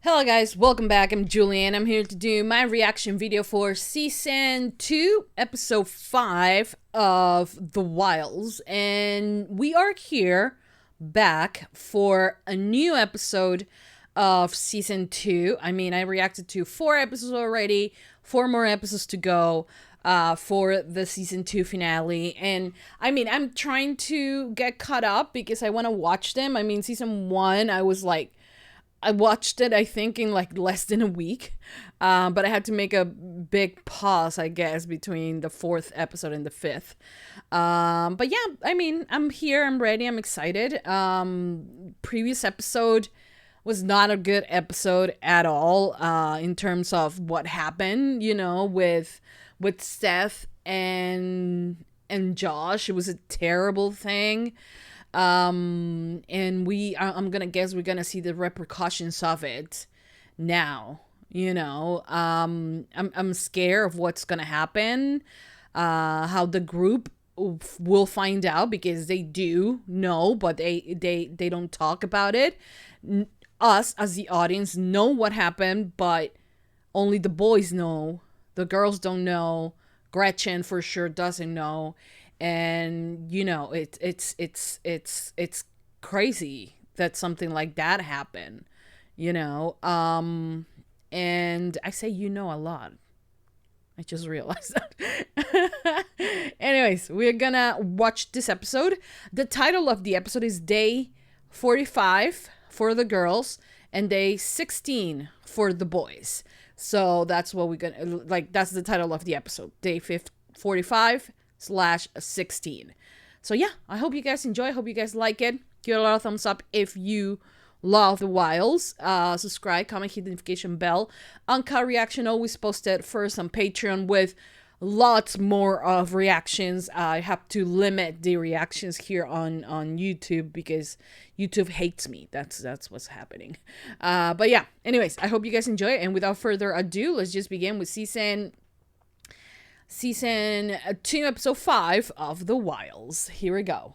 Hello guys, welcome back. I'm Julie and I'm here to do my reaction video for Season 2, Episode 5 of The Wilds. And we are here back for a new episode of Season 2. I mean, I reacted to 4 episodes already, 4 more episodes to go for the Season 2 finale. And I mean, I'm trying to get caught up because I want to watch them. I mean, Season 1, I watched it, I think, in like less than a week. But I had to make a big pause, I guess, between the 4th episode and the 5th. But yeah, I mean, I'm here, I'm ready, I'm excited. Previous episode was not a good episode at all, in terms of what happened, you know, with Seth and Josh. It was a terrible thing. And I'm gonna guess we're gonna see the repercussions of it now, you know. I'm scared of what's gonna happen, how the group will find out, because they do know, but they don't talk about it. Us as the audience know what happened, but only the boys know. The girls don't know. Gretchen for sure doesn't know. And you know, it's crazy that something like that happened, you know. And I say, you know, a lot. I just realized that. Anyways, we're gonna watch this episode. The title of the episode is Day 45 for the girls and Day 16 for the boys. So that's what we're gonna, like, that's the title of the episode, Day 45/16. So yeah, I hope you guys enjoy. I hope you guys like it. Give it a lot of thumbs up if you love The Wilds. Subscribe, comment, hit the notification bell. Uncut reaction always posted first on Patreon with lots more of reactions. I have to limit the reactions here on YouTube because YouTube hates me. That's what's happening. But yeah, anyways, I hope you guys enjoy it. And without further ado, let's just begin with Season 2, Episode 5 of The Wilds. Here we go.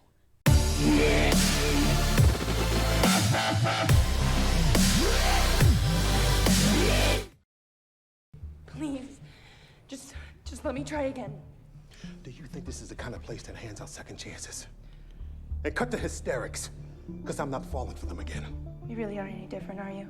Please, just let me try again. Do you think this is the kind of place that hands out second chances? And cut the hysterics, because I'm not falling for them again. You really aren't any different, are you?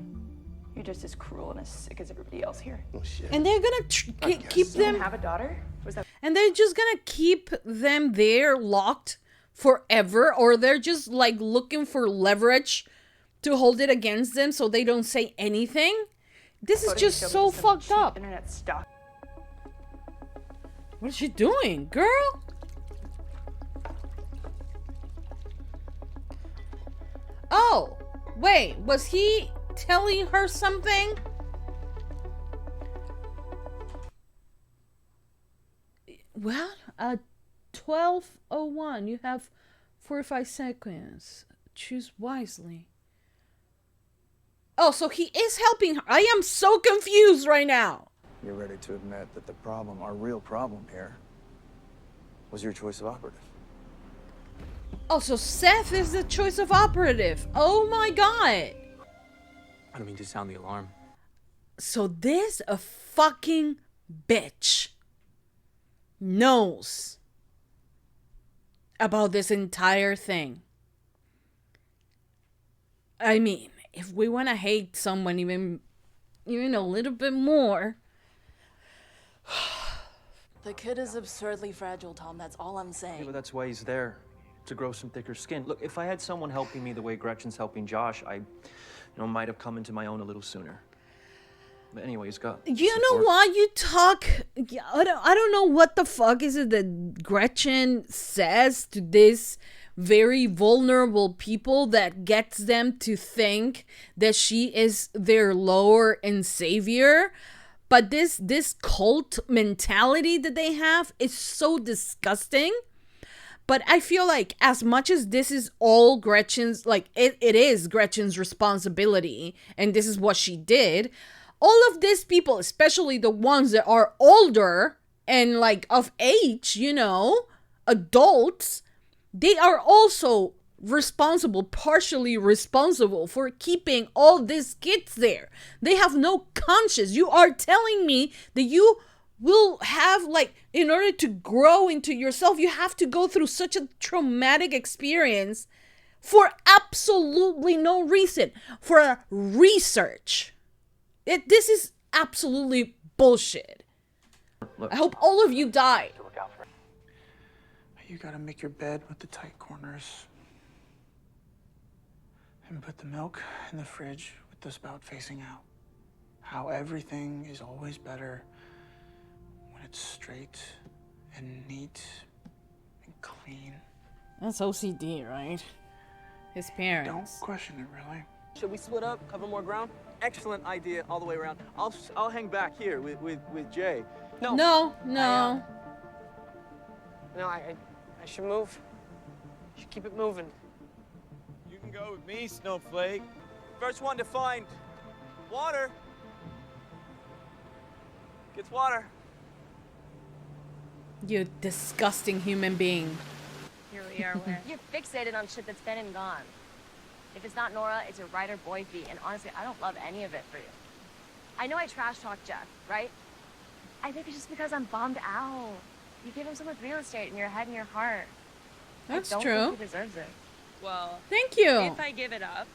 You're just as cruel and as sick as everybody else here. Oh shit. And they're gonna keep You don't them. have a daughter? Was that? And they're just gonna keep them there locked forever, or they're just like looking for leverage to hold it against them so they don't say anything. This is just so fucked up. Internet stuff. What is she doing, girl? Oh, wait, was he telling her something? Well, 12:01. You have 45 seconds. Choose wisely. Oh, so he is helping her. I am so confused right now. You're ready to admit that the problem, our real problem here, was your choice of operative. Oh, so Seth is the choice of operative. Oh my god. I don't mean to sound the alarm. So this a fucking bitch knows about this entire thing. I mean, if we want to hate someone even a little bit more. The kid is absurdly fragile, Tom. That's all I'm Yeah, saying. but that's why he's there, to grow some thicker skin. Look, if I had someone helping me the way Gretchen's helping Josh, I, might have come into my own a little sooner. But anyway, he's got You know support. why you talk? I don't know what the fuck is it that Gretchen says to this very vulnerable people that gets them to think that she is their Lord and Savior. But this cult mentality that they have is so disgusting. But I feel like as much as this is all Gretchen's, like it is Gretchen's responsibility, and this is what she did, all of these people, especially the ones that are older and like of age, you know, adults, they are also partially responsible for keeping all these kids there. They have no conscience. You are telling me that you will have, like, in order to grow into yourself, you have to go through such a traumatic experience for absolutely no reason, for a research. This is absolutely bullshit. Look. I hope all of you die. You gotta make your bed with the tight corners. And put the milk in the fridge with the spout facing out. How everything is always better when it's straight and neat and clean. That's OCD, right? His parents. Don't question it, really. Should we split up, cover more ground? Excellent idea all the way around. I'll hang back here with Jay. No. No, I should move. Should keep it moving. You can go with me, Snowflake. First one to find water gets water. You disgusting human being. Here we are, where you're fixated on shit that's been and gone. If it's not Nora, it's a Ryder boy fee, and honestly, I don't love any of it for you. I know I trash talk Jeff, right? I think it's just because I'm bummed out. You give him so much real estate in your head and your heart. That's I don't true. think he deserves it. Well, Thank you. if I give it up,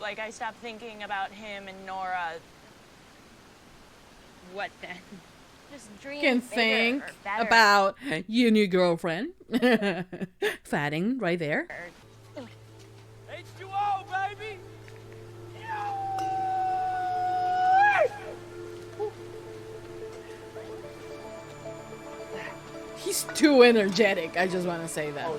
like I stop thinking about him and Nora, what then? Just dream You can bigger think or better. about your new girlfriend. Fatting right there. H2O, baby! He's too energetic. I just want to say that.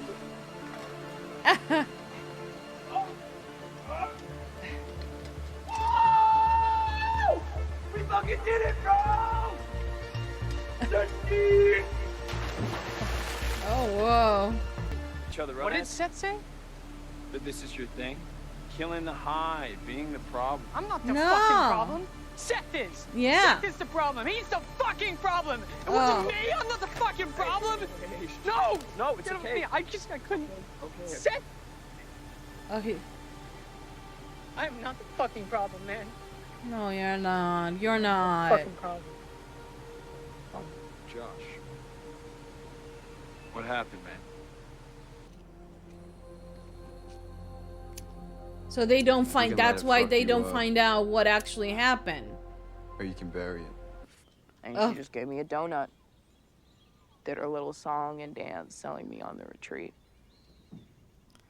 We fucking did it, bro! Oh, whoa. Each other, What did Seth say? But this is your thing? Killing the hive, being the problem. I'm not the No. fucking problem. Seth is. Yeah. Seth is the problem. He's the fucking problem. It Oh. wasn't me. I'm not the fucking problem. No. No, it's Get off okay. me. I couldn't. Okay. Seth, Oh, I'm not the fucking problem, man. no, you're not. You're not. Fucking problem. Josh. What happened, man? So they don't can find. let That's it why fuck they you don't up. find out what actually happened. Or you can bury it. And Oh. she just gave me a donut. Did her little song and dance selling me on the retreat.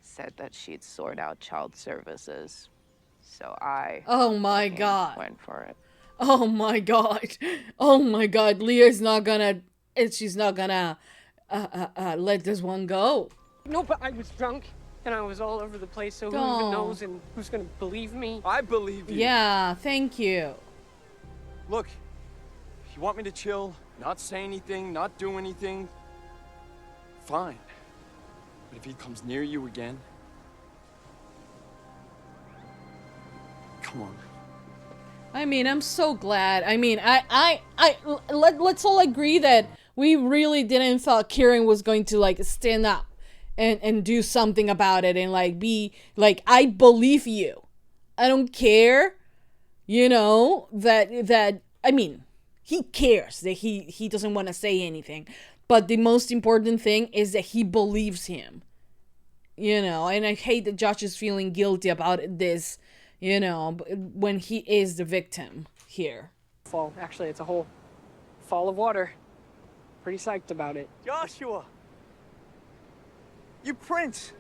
Said that she'd sort out child services. So I Oh my fucking god. went for it. Oh my god. Oh my god. Leah's not gonna. She's not gonna let this one go. No, but I was drunk and I was all over the place. So who Don't. even knows and who's gonna believe me? I believe you. Yeah. Thank you. Look, if you want me to chill, not say anything, not do anything, fine. But if he comes near you again, come on. I mean, I'm so glad. I mean, let's all agree that we really didn't thought Kieran was going to, like, stand up and do something about it and, like, be like, I believe you. I don't care, you know, that I mean, he cares that he doesn't want to say anything, but the most important thing is that he believes him, you know. And I hate that Josh is feeling guilty about this, you know, when he is the victim here. Fall. Actually, it's a whole fall of water. Pretty psyched about it. Joshua! You prince!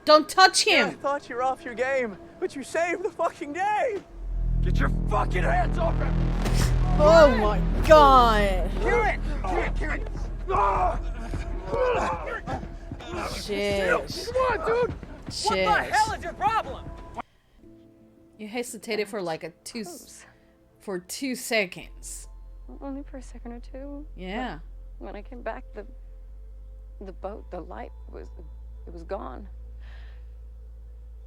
Don't touch I him. thought you were off your game, but you saved the fucking day! Get your fucking hands off him! Oh my god. Kieran! Kieran! Ah! Shit. Come on, dude! Shit. What the hell is your problem? You hesitated for like for 2 seconds. Only for a second or two. Yeah. When I came back, the boat, the light it was gone.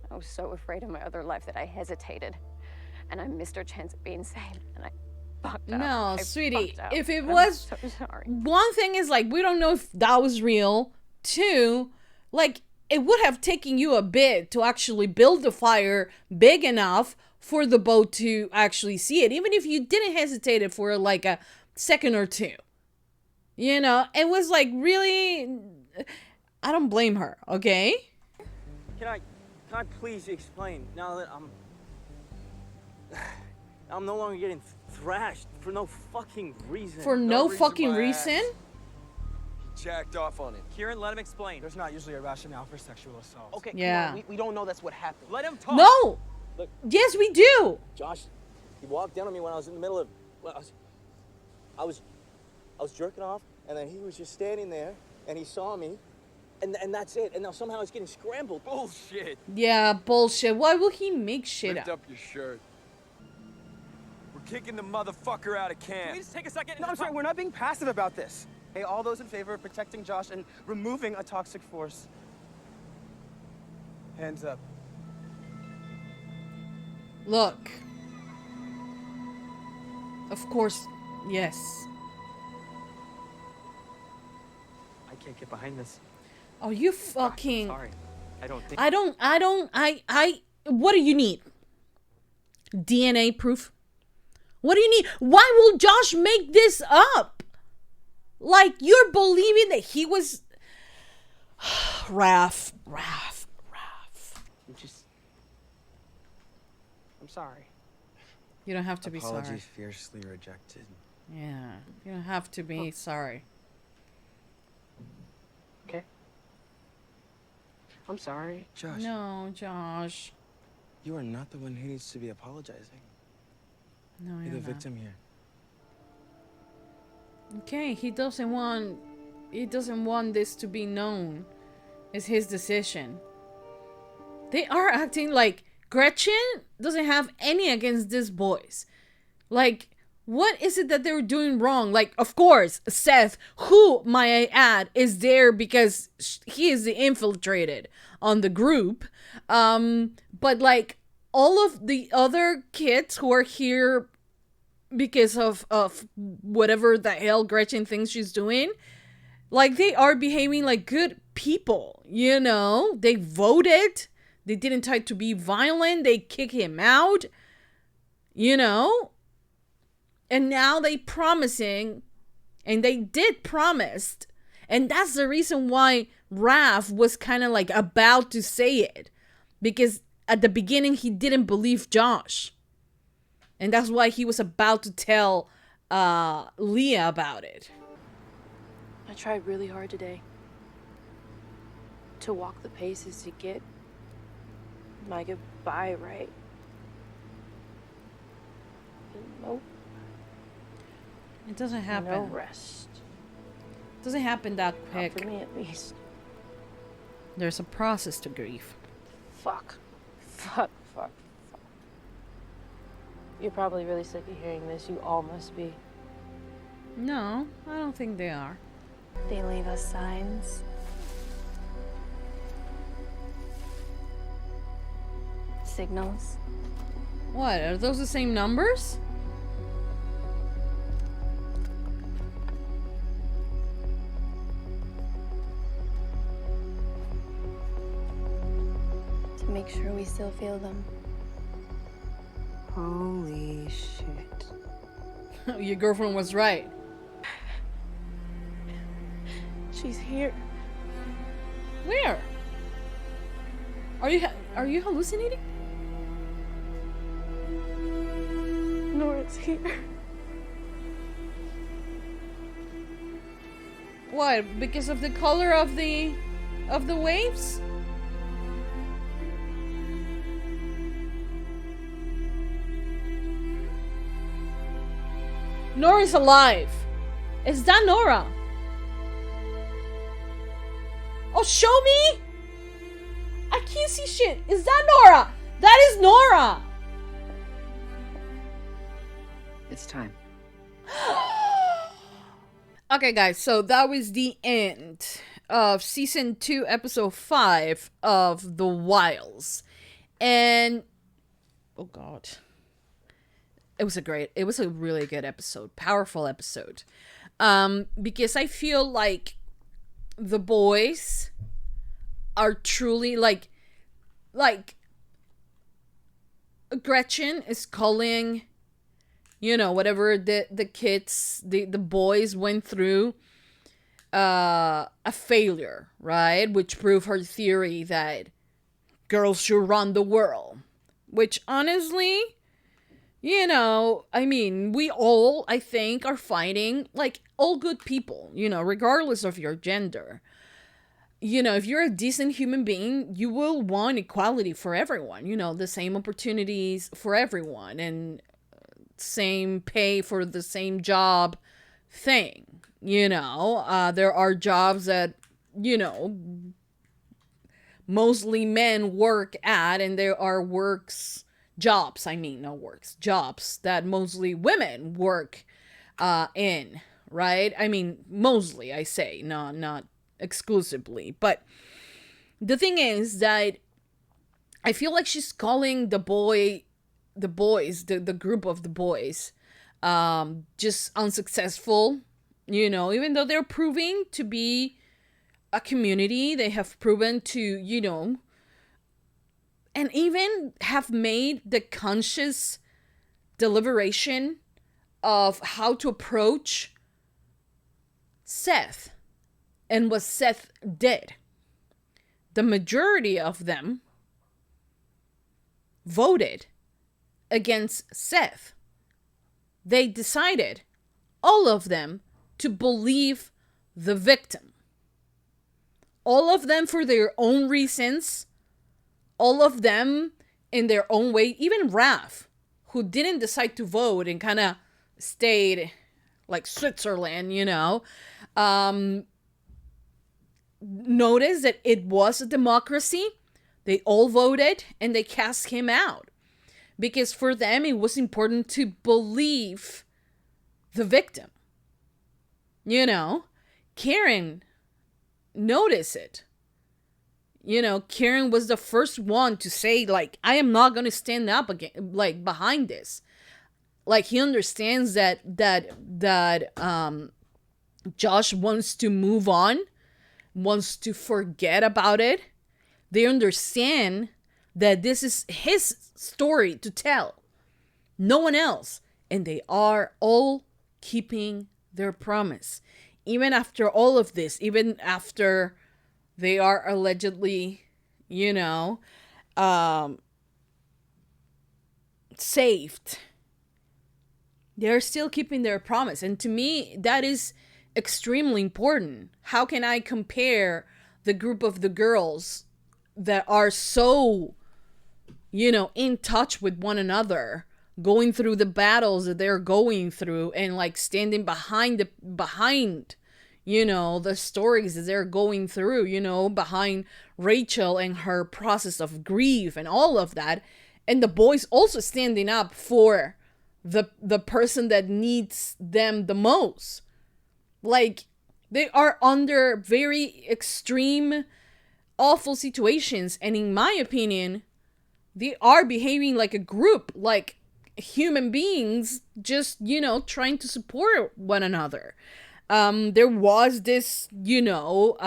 I was so afraid of my other life that I hesitated. And I missed our chance at being saved. And I fucked up. No, I sweetie. fucked up. If it I'm was so sorry. one thing is, like, we don't know if that was real. 2, like, it would have taken you a bit to actually build the fire big enough for the boat to actually see it, even if you didn't hesitate it for like a second or two. You know, it was like, really, I don't blame her, okay? Can I please explain now that I'm no longer getting thrashed for no fucking reason. For no fucking reason? Jacked off on it. Kieran, let him explain. There's not usually a rationale for sexual assault. Okay, Yeah. come on. We don't know that's what happened. Let him talk. No! Look, Yes, we do! Josh, he walked down on me when I was in the middle of... Well, I was jerking off, and then he was just standing there, and he saw me, and that's it. And now somehow it's getting scrambled. Bullshit. Yeah, bullshit. Why will he make shit Lift up? up your shirt. We're kicking the motherfucker out of camp. Can we just take a second? No, I'm sorry, we're not being passive about this. Hey, all those in favor of protecting Josh and removing a toxic force, hands up. Look. Of course, yes. I can't get behind this. Oh, you fucking... Sorry. I don't think... What do you need? DNA proof? What do you need? Why will Josh make this up? Like, you're believing that he was... Raph. I'm sorry. You don't have to be sorry. Apologies fiercely rejected. Yeah, you don't have to be sorry. Okay. I'm sorry. Josh. No, Josh. You are not the one who needs to be apologizing. No, You're you're the not. victim here. Okay, he doesn't want this to be known. It's his decision. They are acting like Gretchen doesn't have any against these boys. Like, what is it that they're doing wrong? Like, of course, Seth, who, might I add, is there because he is the infiltrated on the group. But like, all of the other kids who are here because of whatever the hell Gretchen thinks she's doing, like, they are behaving like good people, you know? They voted. They didn't try to be violent. They kick him out, you know? And now they promising, and they did promised. And that's the reason why Raph was kind of like about to say it. Because at the beginning, he didn't believe Josh. And that's why he was about to tell Leah about it. I tried really hard today to walk the paces to get my goodbye right. Nope. It doesn't happen. No rest. It doesn't happen that quick. Not for me, at least. There's a process to grief. Fuck. You're probably really sick of hearing this. You all must be. No, I don't think they are. They leave us signs. Signals. What? Are those the same numbers? To make sure we still feel them. Holy shit. Your girlfriend was right. She's here. Where? Are you hallucinating? Nora's here. What? Because of the color of the waves? Nora's alive. Is that Nora? Oh, show me! I can't see shit. Is that Nora? That is Nora! It's time. Okay, guys, so that was the end of Season 2, Episode 5 of The Wilds. And... oh, God. It was a really good episode. Powerful episode. Because I feel like the boys are truly like Gretchen is calling, you know, whatever the kids, the boys went through, a failure, right? Which proved her theory that girls should run the world. Which honestly, you know, I mean, we all, I think, are fighting, like, all good people, you know, regardless of your gender. You know, if you're a decent human being, you will want equality for everyone, you know, the same opportunities for everyone and same pay for the same job thing, you know. There are jobs that, you know, mostly men work at, and there are jobs that mostly women work in, right? I mean, mostly, I say, not exclusively. But the thing is that I feel like she's calling the group of the boys, just unsuccessful, you know, even though they're proving to be a community. They have proven to, you know, and even have made the conscious deliberation of how to approach Seth and what Seth did. The majority of them voted against Seth. They decided, all of them, to believe the victim. All of them for their own reasons. All of them in their own way. Even Raph, who didn't decide to vote and kind of stayed like Switzerland, you know, noticed that it was a democracy. They all voted and they cast him out. Because for them, it was important to believe the victim. You know, Karen noticed it. You know, Karen was the first one to say, like, I am not going to stand up again, like, behind this. Like, he understands that Josh wants to move on, wants to forget about it. They understand that this is his story to tell, no one else. And they are all keeping their promise. Even after all of this, even after they are allegedly, you know, saved, they're still keeping their promise. And to me, that is extremely important. How can I compare the group of the girls that are so, you know, in touch with one another, going through the battles that they're going through, and like standing behind, you know, the stories that they're going through, you know, behind Rachel and her process of grief and all of that. And the boys also standing up for the person that needs them the most. Like, they are under very extreme, awful situations. And in my opinion, they are behaving like a group, like human beings, just, you know, trying to support one another. There was this, you know,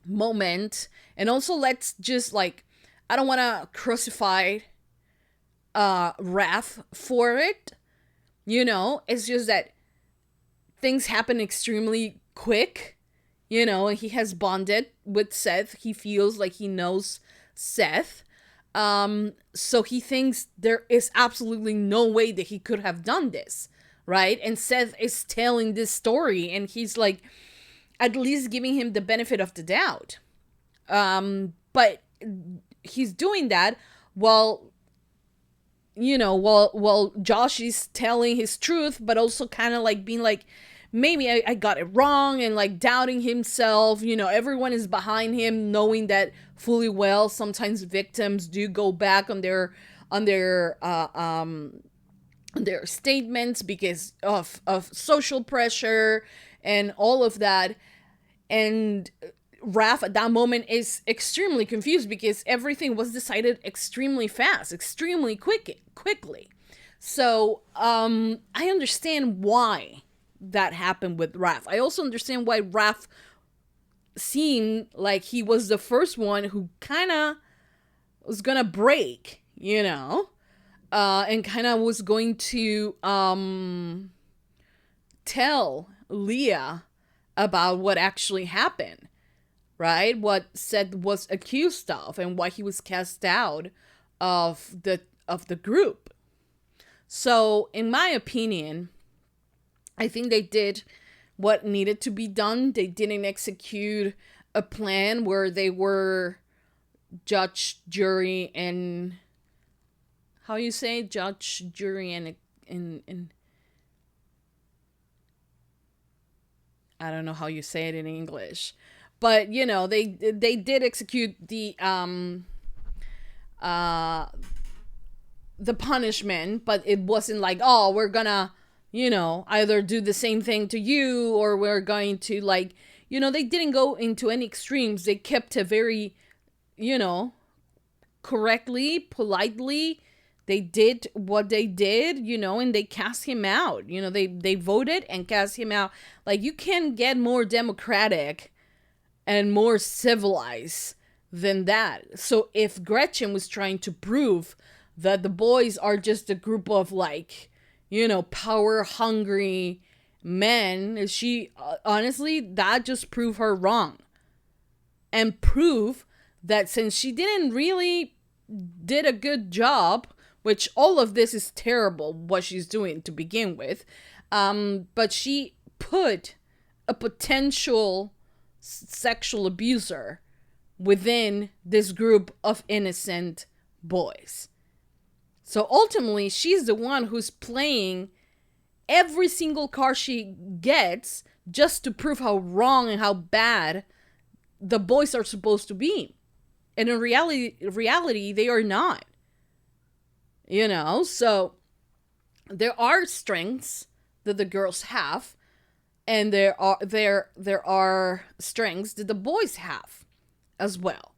moment. And also, let's just, like, I don't want to crucify Raph for it. You know, it's just that things happen extremely quick, you know, and he has bonded with Seth. He feels like he knows Seth. So he thinks there is absolutely no way that he could have done this, right? And Seth is telling this story, and he's like, at least giving him the benefit of the doubt. But he's doing that while, you know, while Josh is telling his truth, but also kind of like being like, maybe I got it wrong, and like doubting himself. You know, everyone is behind him, knowing that fully well sometimes victims do go back on their statements because of social pressure and all of that. And Raph at that moment is extremely confused because everything was decided extremely fast, extremely quickly. So I understand why that happened with Raph. I also understand why Raph seemed like he was the first one who kind of was gonna break, you know, and kind of was going to tell Leah about what actually happened, right? What Seth was accused of and why he was cast out of the group. So, in my opinion, I think they did what needed to be done. They didn't execute a plan where they were judge, jury, and how you say judge, jury, and I don't know how you say it in English, but you know, they did execute the punishment, but it wasn't like, oh, we're gonna, you know, either do the same thing to you or we're going to, like, you know, they didn't go into any extremes. They kept a very, you know, correctly, politely. They did what they did, you know, and they cast him out. You know, they voted and cast him out. Like, you can't get more democratic and more civilized than that. So if Gretchen was trying to prove that the boys are just a group of, like, you know, power-hungry men, she, honestly, that just proved her wrong. And prove that since she didn't really did a good job, which all of this is terrible, what she's doing to begin with, but she put a potential sexual abuser within this group of innocent boys. So ultimately, she's the one who's playing every single card she gets just to prove how wrong and how bad the boys are supposed to be. And in reality, they are not. You know, so there are strengths that the girls have, and there are strengths that the boys have as well.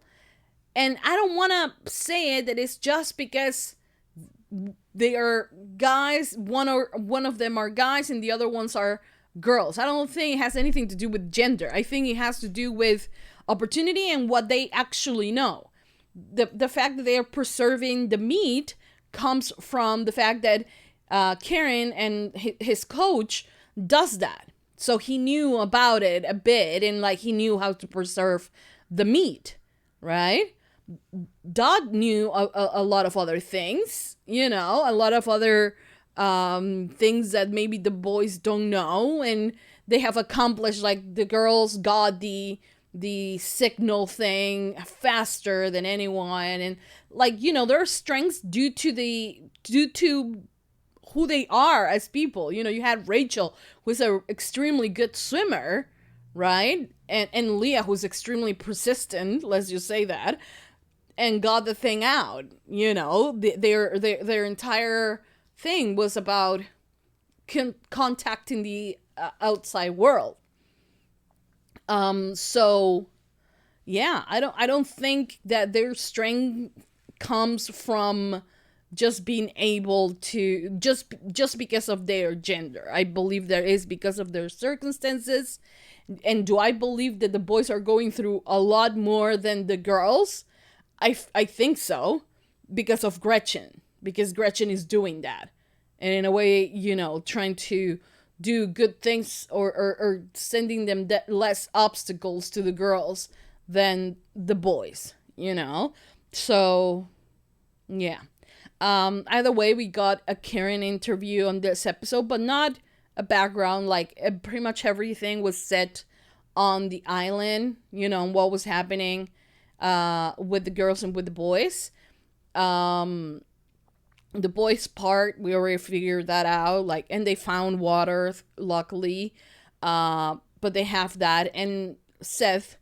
And I don't want to say that it's just because they are guys, one of them are guys and the other ones are girls. I don't think it has anything to do with gender. I think it has to do with opportunity and what they actually know. The fact that they are preserving the meat comes from the fact that Karen and his coach does that. So he knew about it a bit, and like he knew how to preserve the meat, right? Dodd knew a lot of other things, you know, a lot of other things that maybe the boys don't know, and they have accomplished, like the girls got the signal thing faster than anyone, and like, you know, there are strengths due to who they are as people. You know, you had Rachel, who's an extremely good swimmer, right? And Leah, who's extremely persistent, let's just say that, and got the thing out. You know, their entire thing was about contacting the outside world. So yeah, I don't think that their strength comes from just being able to just because of their gender. I believe that is because of their circumstances. And do I believe that the boys are going through a lot more than the girls? I think so, because of Gretchen, because Gretchen is doing that, and in a way, you know, trying to do good things or sending them less obstacles to the girls than the boys, you know? So, yeah. Either way, we got a Karen interview on this episode, but not a background. Like, pretty much everything was set on the island, you know, what was happening with the girls and with the boys. The boys part, we already figured that out, like, and they found water, luckily, but they have that, and Seth,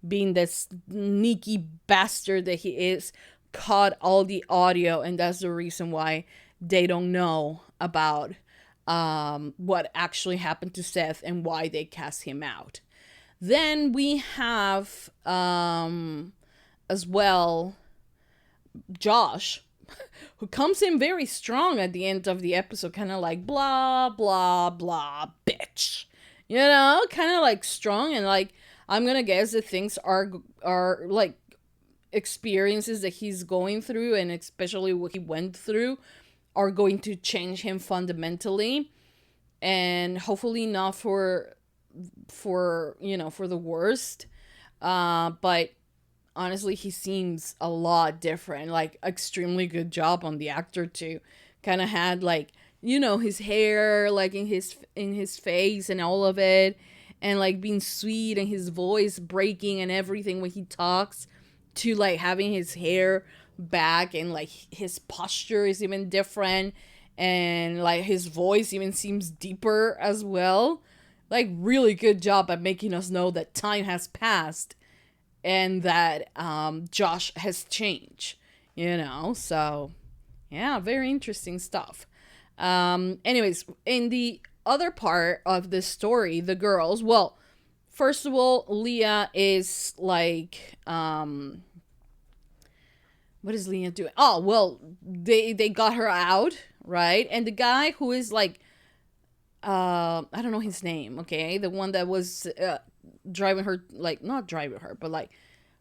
being this sneaky bastard that he is, caught all the audio, and that's the reason why they don't know about what actually happened to Seth and why they cast him out. Then we have as well Josh, who comes in very strong at the end of the episode, kind of like blah blah blah bitch, you know, kind of like strong, and like I'm gonna guess that things are like experiences that he's going through, and especially what he went through, are going to change him fundamentally, and hopefully not for the worst. But honestly, he seems a lot different. Like, extremely good job on the actor too. Kind of had like, his hair like in his face and all of it, and like being sweet, and his voice breaking and everything when he talks, to like having his hair back, and like his posture is even different, and like his voice even seems deeper as well. Like, really good job at making us know that time has passed and that Josh has changed, so yeah, very interesting stuff. Anyways, in the other part of this story, the girls, well, first of all, Leah is like, what is Leah doing? Oh, well, they got her out, right? And the guy who is like, I don't know his name, okay? The one that was driving her, like, not driving her, but like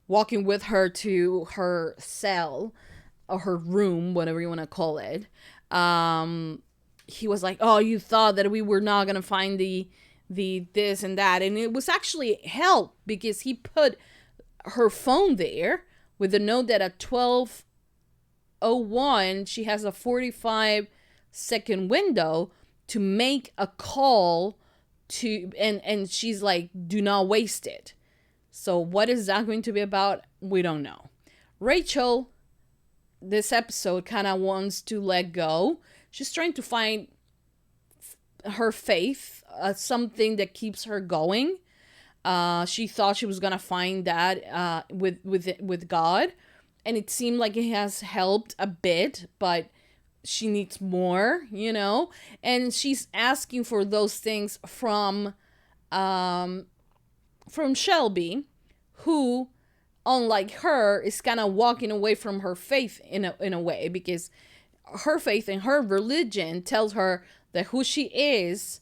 walking with her to her cell or her room, whatever you want to call it. He was like, oh, you thought that we were not going to find the this and that. And it was actually help, because he put her phone there with a note that at 12:01, she has a 45-second window to make a call to, and she's like, do not waste it. So what is that going to be about? We don't know. Rachel, this episode, kind of wants to let go. She's trying to find her faith, something that keeps her going. She thought she was gonna find that with God, and it seemed like it has helped a bit, but she needs more, and she's asking for those things from Shelby, who, unlike her, is kind of walking away from her faith in a way, because her faith and her religion tells her that who she is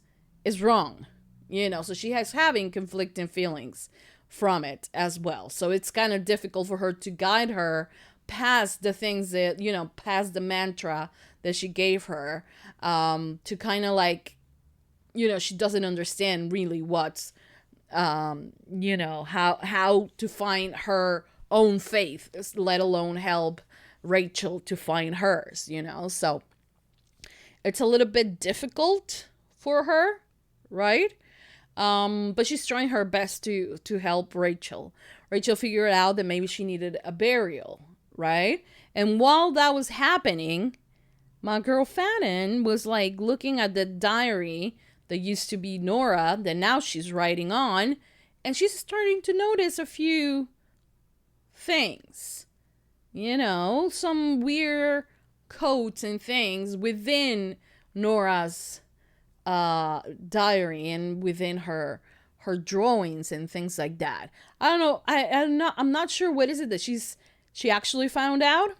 wrong, so she has having conflicting feelings from it as well. So it's kind of difficult for her to guide her past the things that, past the mantra that she gave her, to kind of like, she doesn't understand really what's, how to find her own faith, let alone help Rachel to find hers, so it's a little bit difficult for her, right? But she's trying her best to help Rachel. Rachel figured out that maybe she needed a burial, right? And while that was happening, my girl Fannin was like looking at the diary that used to be Nora, that now she's writing on, and she's starting to notice a few things. Some weird codes and things within Nora's diary and within her drawings and things like that. I don't know. I'm not sure what is it that she actually found out,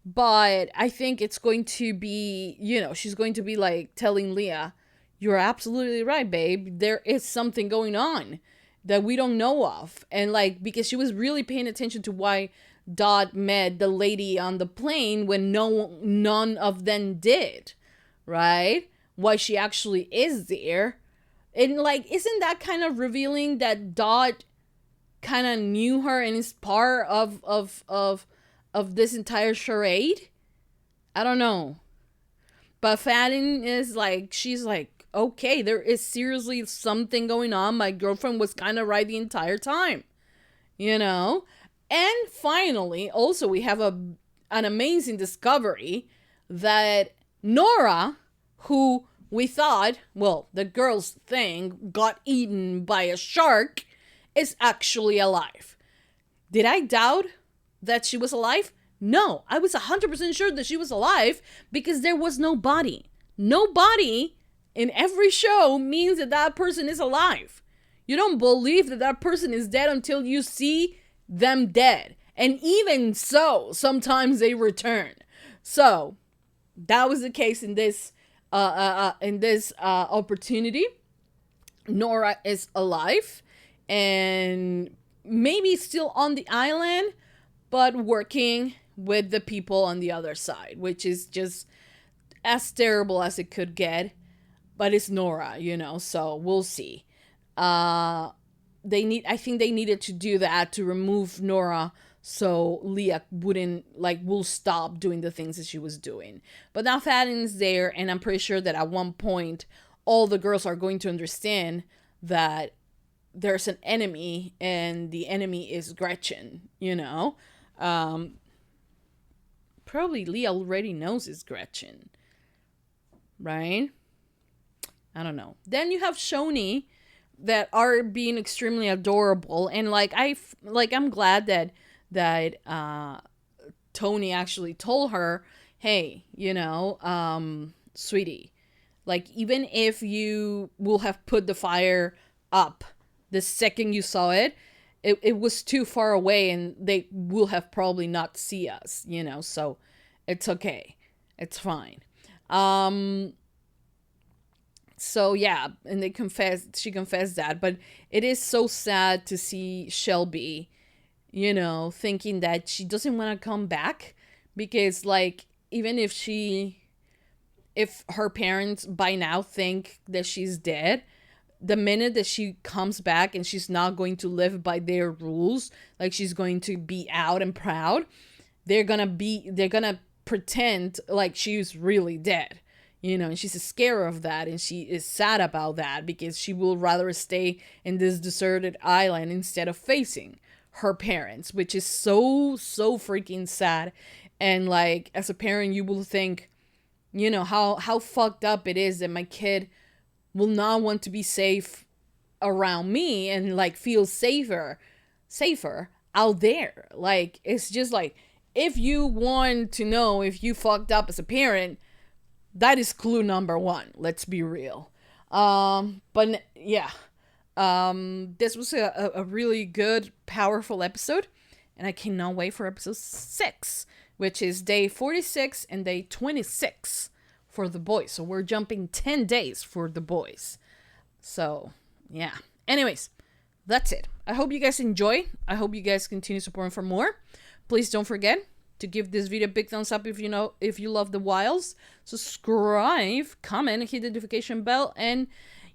but I think it's going to be, she's going to be like telling Leah, you're absolutely right, babe. There is something going on that we don't know of. And like, because she was really paying attention to why Dot met the lady on the plane when none of them did, right? Why she actually is there. And like, isn't that kind of revealing that Dot kind of knew her and is part of this entire charade? I don't know. But Fannin is like, she's like, okay, there is seriously something going on. My girlfriend was kind of right the entire time, And finally, also, we have an amazing discovery that Nora, who we thought, well, the girl's thing got eaten by a shark, is actually alive. Did I doubt that she was alive? No, I was 100% sure that she was alive, because there was no body. No body in every show means that that person is alive. You don't believe that that person is dead until you see them dead. And even so, sometimes they return. So that was the case in this opportunity. Nora is alive, and maybe still on the island, but working with the people on the other side, which is just as terrible as it could get. But it's Nora, you know, so we'll see. I think they needed to do that to remove Nora so Leah will stop doing the things that she was doing. But now Faden's there, and I'm pretty sure that at one point all the girls are going to understand that there's an enemy, and the enemy is Gretchen, you know. Probably Leah already knows it's Gretchen, right? I don't know. Then you have Shoni that are being extremely adorable, and I'm glad that Tony actually told her, hey, you know, sweetie, like, even if you will have put the fire up the second you saw it, it was too far away, and they will have probably not see us, you know, so it's okay. It's fine. So yeah, and she confessed that, but it is so sad to see Shelby, you know, thinking that she doesn't want to come back, because like, even if her parents by now think that she's dead, the minute that she comes back and she's not going to live by their rules, like she's going to be out and proud, they're gonna pretend like she's really dead. You know, and she's scared of that, and she is sad about that, because she will rather stay in this deserted island instead of facing her parents, which is so freaking sad. And like, as a parent, you will think, you know, how fucked up it is that my kid will not want to be safe around me and like feel safer out there. Like, it's just like, if you want to know if you fucked up as a parent, that is clue number one. Let's be real. But yeah, this was a really good, powerful episode, and I cannot wait for episode 6, which is day 46 and day 26 for the boys. So we're jumping 10 days for the boys. So yeah. Anyways, that's it. I hope you guys enjoy. I hope you guys continue supporting for more. Please don't forget to give this video a big thumbs up if you love the Wilds. Subscribe, comment, hit the notification bell, and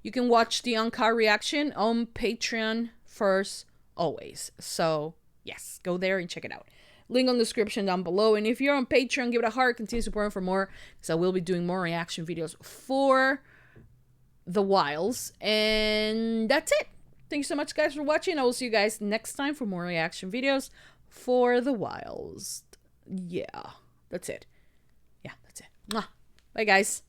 you can watch the UNCUT reaction on Patreon first, always. So yes, go there and check it out. Link on the description down below. And if you're on Patreon, give it a heart. Continue supporting for more, because I will be doing more reaction videos for the Wilds. And that's it. Thank you so much, guys, for watching. I will see you guys next time for more reaction videos for the Wilds. Yeah, that's it. Yeah, that's it. Mwah. Bye, guys.